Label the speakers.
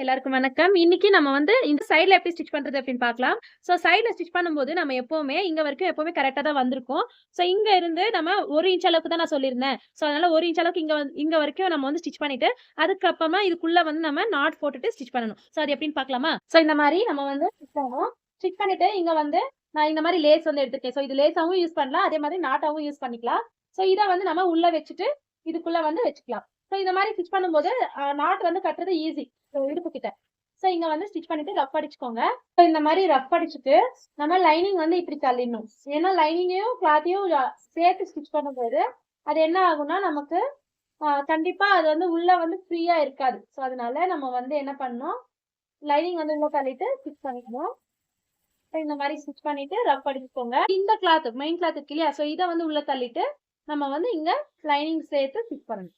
Speaker 1: எல்லாருக்கும் வணக்கம். இன்னைக்கு நம்ம வந்து இந்த சைடுல எப்படி ஸ்டிச் பண்றது அப்படின்னு பார்க்கலாம். சோ சைடுல ஸ்டிச் பண்ணும்போது நம்ம எப்பவுமே இங்க வரைக்கும் எப்பவுமே கரெக்ட்டா தான் வந்திருக்கும். சோ இங்க இருந்து நம்ம 1 இன்ச் அளவுக்கு தான் நான் சொல்லியிருந்தேன். சோ அதனால 1 இன்ச் அளவுக்கு இங்க வரைக்கும் நம்ம வந்து ஸ்டிச் பண்ணிட்டு, அதுக்கப்புறமா இதுக்குள்ள வந்து நம்ம நாட் போட்டுட்டு ஸ்டிச் பண்ணணும். சோ அது எப்படின்னு பார்க்கலாமா? சோ இந்த மாரி நம்ம வந்து ஸ்டிச் பண்ணணும். ஸ்டிச் பண்ணிட்டு இங்க வந்து நான் இந்த மாரி லேஸ் வந்து எடுத்திருக்கேன். சோ இது லேஸாவும் யூஸ் பண்ணலாம். அதே மாதிரி நாட்டாவும் யூஸ் பண்ணிக்கலாம். சோ இத வந்து நம்ம உள்ள வச்சுட்டு இதுக்குள்ள வந்து வச்சுக்கலாம். சோ இந்த மாரி ஸ்டிச் பண்ணும்போது நாட் வந்து கட்டுறது ஈஸி. இடுப்பு கிட்ட. சோ இங்க வந்து ஸ்டிச் பண்ணிட்டு ரஃப் அடிச்சுக்கோங்க. சோ இந்த மாரி ரஃப் அடிச்சுட்டு நம்ம லைனிங் வந்து இப்படி தள்ளிடணும். ஏன்னா லைனிங்கையும் கிளாத்தையும் சேர்த்து ஸ்டிச் பண்ணும்போது அது என்ன ஆகும்னா நமக்கு கண்டிப்பா அது வந்து உள்ள வந்து ஃப்ரீயா இருக்காது. சோ அதனால நம்ம வந்து என்ன பண்ணணும், லைனிங் வந்து உள்ள தள்ளிட்டு ஸ்டிச் பண்ணிக்கணும். இந்த மாதிரி ஸ்டிச் பண்ணிட்டு ரஃப் அடிச்சுக்கோங்க. இந்த கிளாத் மெயின் கிளாத் இருக்கு இல்லையா, சோ இதை வந்து உள்ள தள்ளிட்டு நம்ம வந்து இங்க லைனிங் சேர்த்து ஸ்டிச் பண்ணணும்.